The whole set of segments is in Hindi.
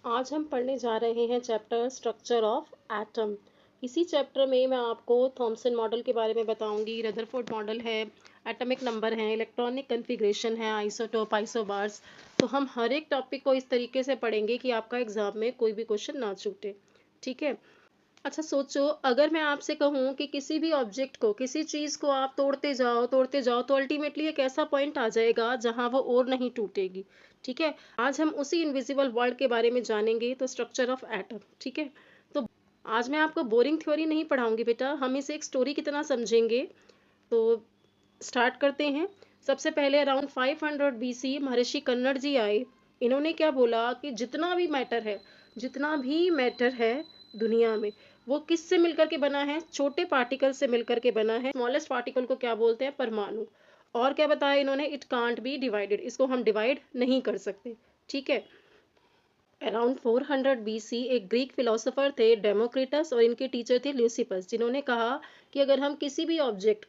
आज हम पढ़ने जा रहे हैं चैप्टर स्ट्रक्चर ऑफ एटम। इसी चैप्टर में मैं आपको थॉमसन मॉडल के बारे में बताऊंगी। रदरफोर्ड मॉडल है, एटॉमिक नंबर है, इलेक्ट्रॉनिक कन्फिग्रेशन है, आइसोटोप, आइसोबार्स। तो हम हर एक टॉपिक को इस तरीके से पढ़ेंगे कि आपका एग्जाम में कोई भी क्वेश्चन ना छूटे। ठीक है। अच्छा सोचो, अगर मैं आपसे कहूँ कि किसी भी ऑब्जेक्ट को, किसी चीज़ को आप तोड़ते जाओ तो अल्टीमेटली एक ऐसा पॉइंट आ जाएगा जहाँ वो और नहीं टूटेगी। ठीक है। आज हम उसी इनविजिबल वर्ल्ड के बारे में जानेंगे, तो स्ट्रक्चर ऑफ एटम। ठीक है। तो आज मैं आपको बोरिंग थ्योरी नहीं पढ़ाऊंगी बेटा, हम इसे एक स्टोरी की तरह समझेंगे। तो स्टार्ट करते हैं। सबसे पहले अराउंड 500 BC महर्षि कन्नड़ जी आए। इन्होंने क्या बोला कि जितना भी मैटर है दुनिया में, वो किससे मिलकर के बना है? छोटे पार्टिकल से मिलकर के बना है। स्मॉलेस्ट पार्टिकल को क्या बोलते हैं? परमाणु। और क्या बताया इन्होंने? इट कांट बी डिवाइडेड, इसको हम डिवाइड नहीं कर सकते। ठीक है। अराउंड 400 BC एक ग्रीक फिलोसोफर थे डेमोक्रिटस, और इनके टीचर थे ल्यूसिपस, जिन्होंने कहा कि अगर हम किसी भी ऑब्जेक्ट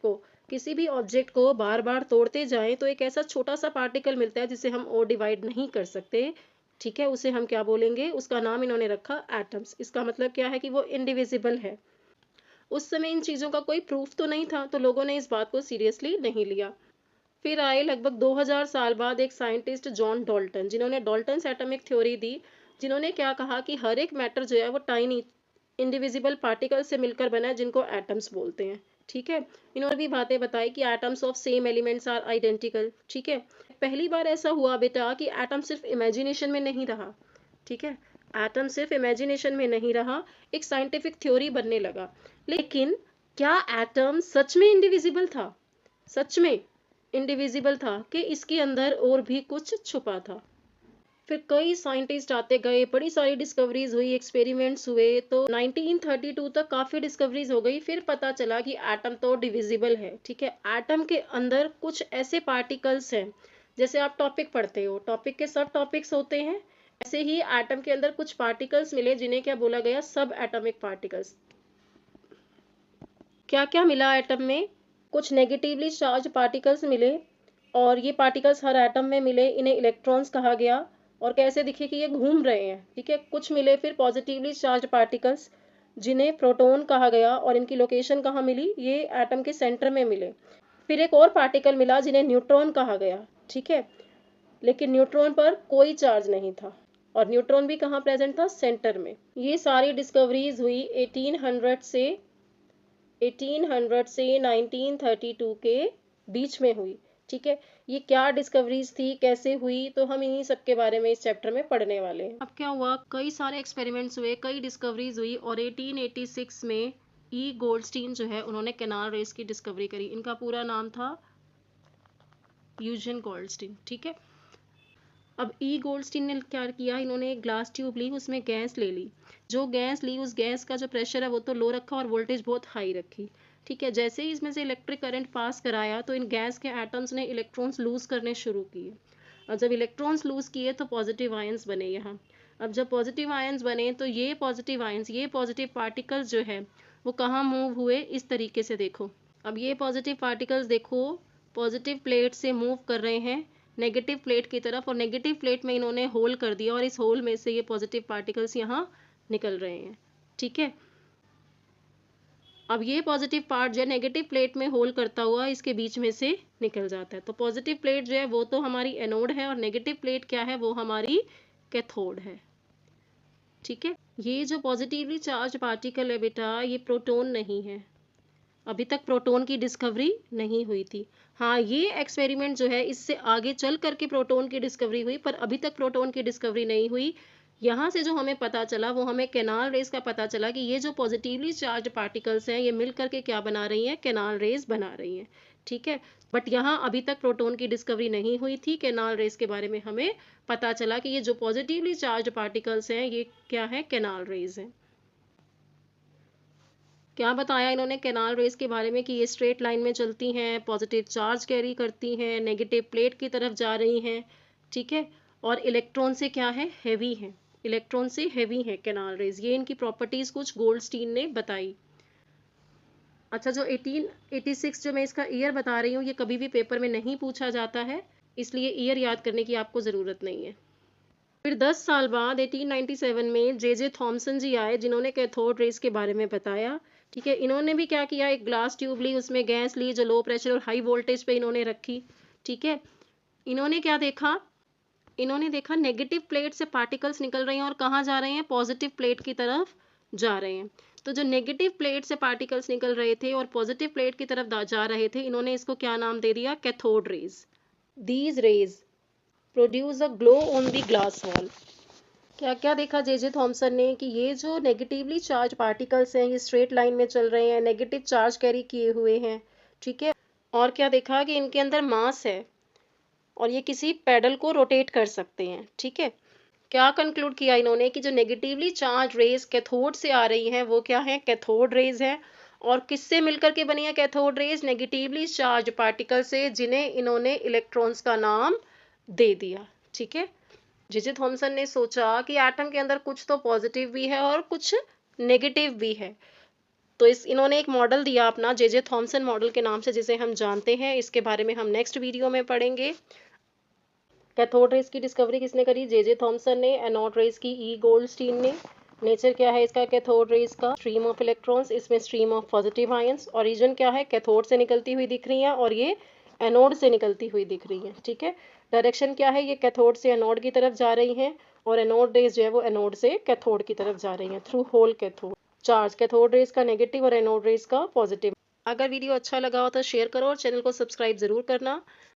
को बार बार तोड़ते जाएं तो एक ऐसा छोटा सा पार्टिकल मिलता है जिसे हम और डिवाइड नहीं कर सकते। ठीक है। उसे हम क्या बोलेंगे? उसका नाम इन्होंने रखा एटम्स। इसका मतलब क्या है कि वो इनडिविजिबल है। उस समय इन चीज़ों का कोई प्रूफ तो नहीं था, तो लोगों ने इस बात को सीरियसली नहीं लिया। फिर आए लगभग 2000 साल बाद एक साइंटिस्ट जॉन डॉल्टन, जिन्होंने डॉल्टन्स एटॉमिक थ्योरी दी। जिन्होंने क्या कहा कि हर एक मैटर जो है वो टाइनी इंडिविजिबल पार्टिकल से मिलकर बना है, जिनको एटम्स बोलते हैं। ठीक है। इन्होंने भी बातें बताई कि atoms of same elements are identical. ठीक है। पहली बार ऐसा हुआ बेटा कि एटम सिर्फ इमेजिनेशन में नहीं रहा। ठीक है। एटम सिर्फ इमेजिनेशन में नहीं रहा, एक साइंटिफिक थ्योरी बनने लगा। लेकिन क्या एटम सच में इंडिविजिबल था? सच में इंडिविजिबल था कि इसके अंदर और भी कुछ छुपा था? फिर कई साइंटिस्ट आते गए, बड़ी सारी डिस्कवरीज हुई, एक्सपेरिमेंट्स हुए, तो 1932 तक काफ़ी डिस्कवरीज हो गई। फिर पता चला कि एटम तो डिविजिबल है। ठीक है। एटम के अंदर कुछ ऐसे पार्टिकल्स हैं, जैसे आप टॉपिक पढ़ते हो, टॉपिक के सब टॉपिक्स होते हैं, ऐसे ही एटम के अंदर कुछ पार्टिकल्स मिले जिन्हें क्या बोला गया? सब एटॉमिक पार्टिकल्स। क्या क्या मिला एटम में? कुछ नेगेटिवली चार्ज पार्टिकल्स मिले, और ये पार्टिकल्स हर एटम में मिले, इन्हें इलेक्ट्रॉन्स कहा गया। और कैसे दिखे कि ये घूम रहे हैं। ठीक है। कुछ मिले फिर पॉजिटिवली चार्ज पार्टिकल्स, जिन्हें प्रोटॉन कहा गया, और इनकी लोकेशन कहाँ मिली? ये एटम के सेंटर में मिले। फिर एक और पार्टिकल मिला जिन्हें न्यूट्रॉन कहा गया। ठीक है। लेकिन न्यूट्रॉन पर कोई चार्ज नहीं था, और न्यूट्रॉन भी कहाँ प्रेजेंट था? सेंटर में। ये सारी डिस्कवरीज हुई 1800 से 1932 के बीच में हुई। ठीक है। ये क्या डिस्कवरीज थी, कैसे हुई, तो हम इन्हीं सब के बारे में इस चैप्टर में पढ़ने वाले हैं। अब क्या हुआ? कई सारे एक्सपेरिमेंट्स हुए, कई डिस्कवरीज हुई, और 1886 में ई गोल्डस्टीन जो है, उन्होंने कैनाल रेस की डिस्कवरी करी। इनका पूरा नाम था यूजिन गोल्डस्टीन। ठीक है। अब ई गोल्डस्टीन ने क्या किया? इन्होंने एक ग्लास ट्यूब ली, उसमें गैस ले ली। जो गैस ली, उस गैस का जो प्रेशर है वो तो लो रखा, और वोल्टेज बहुत हाई रखी। ठीक है। जैसे ही इसमें से इलेक्ट्रिक करंट पास कराया, तो इन गैस के एटम्स ने इलेक्ट्रॉन्स लूज करने शुरू किए। और जब इलेक्ट्रॉन्स लूज किए तो पॉजिटिव आयंस बने यहाँ। अब जब पॉजिटिव आयंस बने, तो ये पॉजिटिव पार्टिकल्स जो है वो कहाँ मूव हुए? इस तरीके से देखो। अब ये पॉजिटिव पार्टिकल्स देखो, पॉजिटिव प्लेट से मूव कर रहे हैं नेगेटिव प्लेट की तरफ, और नेगेटिव प्लेट में इन्होंने होल कर दिया, और इस होल में से ये पॉजिटिव पार्टिकल्स यहाँ निकल रहे हैं। ठीक है। अब ये पॉजिटिव पार्ट जो है नेगेटिव प्लेट में होल करता हुआ इसके बीच में से निकल जाता है। तो पॉजिटिव प्लेट जो है वो तो हमारी एनोड है, और नेगेटिव प्लेट क्या है? वो हमारी कैथोड है। ठीक है। ये जो पॉजिटिवली चार्ज पार्टिकल है बेटा, ये प्रोटॉन नहीं है। अभी तक प्रोटॉन की डिस्कवरी नहीं हुई थी। हाँ, ये एक्सपेरिमेंट जो है, इससे आगे चल करके प्रोटॉन की डिस्कवरी हुई, पर अभी तक प्रोटॉन की डिस्कवरी नहीं हुई। यहाँ से जो हमें पता चला, वो हमें कैनाल रेस का पता चला कि ये जो पॉजिटिवली चार्ज पार्टिकल्स हैं, ये मिल करके क्या बना रही हैं? कैनाल रेस बना रही हैं। ठीक है। बट यहाँ अभी तक प्रोटॉन की डिस्कवरी नहीं हुई थी। कैनाल रेस के बारे में हमें पता चला कि ये जो पॉजिटिवली चार्ज पार्टिकल्स हैं, ये क्या है? कैनाल रेस हैं। क्या बताया इन्होंने कैनाल रेस के बारे में? कि ये स्ट्रेट लाइन में चलती हैं, पॉजिटिव चार्ज कैरी करती हैं, नेगेटिव प्लेट की तरफ जा रही हैं। ठीक है। और इलेक्ट्रॉन से क्या है? हैवी हैं। इलेक्ट्रॉन से हैवी है कैनाल रेस। ये इनकी प्रॉपर्टीज कुछ गोल्डस्टीन ने बताई। अच्छा, जो 1886 जो मैं इसका ईयर बता रही हूँ, ये कभी भी पेपर में नहीं पूछा जाता है, इसलिए ईयर याद करने की आपको ज़रूरत नहीं है। फिर 10 साल बाद 1897 में जे थॉमसन जी आए, जिन्होंने कैथोड रेज के बारे में बताया। ठीक है, इन्होंने भी क्या किया, एक ग्लास ट्यूब ली, उसमें गैस ली जो लो प्रेशर और हाई वोल्टेज पे इन्होंने रखी। ठीक है, इन्होंने क्या देखा, इन्होंने देखा नेगेटिव प्लेट से पार्टिकल्स निकल रहे हैं और कहाँ जा रहे हैं, पॉजिटिव प्लेट की तरफ जा रहे हैं। तो जो नेगेटिव प्लेट से पार्टिकल्स निकल रहे थे और पॉजिटिव प्लेट की तरफ जा रहे थे, इन्होंने इसको क्या नाम दे दिया, cathode rays. These raise produce a glow on the glass wall. क्या क्या देखा जे थॉमसन ने, कि ये जो नेगेटिवली चार्ज पार्टिकल्स हैं ये स्ट्रेट लाइन में चल रहे हैं, नेगेटिव चार्ज कैरी किए हुए हैं। ठीक है, और क्या देखा कि इनके अंदर मास है और ये किसी पेडल को रोटेट कर सकते हैं। ठीक है, क्या कंक्लूड किया इन्होंने कि जो नेगेटिवली चार्ज रेज कैथोड से आ रही हैं वो क्या है, कैथोड रेज है। और किससे मिलकर के बनी है cathode rays, negatively charge particle से, जिन्हें इन्होंने इलेक्ट्रॉन्स का नाम दे दिया। ठीक है, जे थॉमसन ने सोचा कि एटम के अंदर कुछ तो पॉजिटिव भी है और कुछ नेगेटिव भी है, तो इन्होंने एक मॉडल दिया अपना जे थॉमसन मॉडल के नाम से, जिसे हम जानते हैं। इसके बारे में हम नेक्स्ट वीडियो में पढ़ेंगे। कैथोड रेज की डिस्कवरी किसने करी, जे थॉमसन ने। एनोड रेज की गोल्डस्टीन ने। नेचर क्या है इसका, कैथोड रेज का स्ट्रीम ऑफ इलेक्ट्रॉन्स, इसमें stream of positive ions. Origin क्या है, कैथोड से निकलती हुई दिख रही है और ये एनोड से निकलती हुई दिख रही है। ठीक है, डायरेक्शन क्या है, ये कैथोड से एनोड की तरफ जा रही हैं और एनोड रेज जो है वो एनोड से कैथोड की तरफ जा रही हैं through hole cathode. Charge cathode rays का नेगेटिव और एनोड रेज का पॉजिटिव। अगर वीडियो अच्छा लगा हो तो शेयर करो और चैनल को सब्सक्राइब जरूर करना।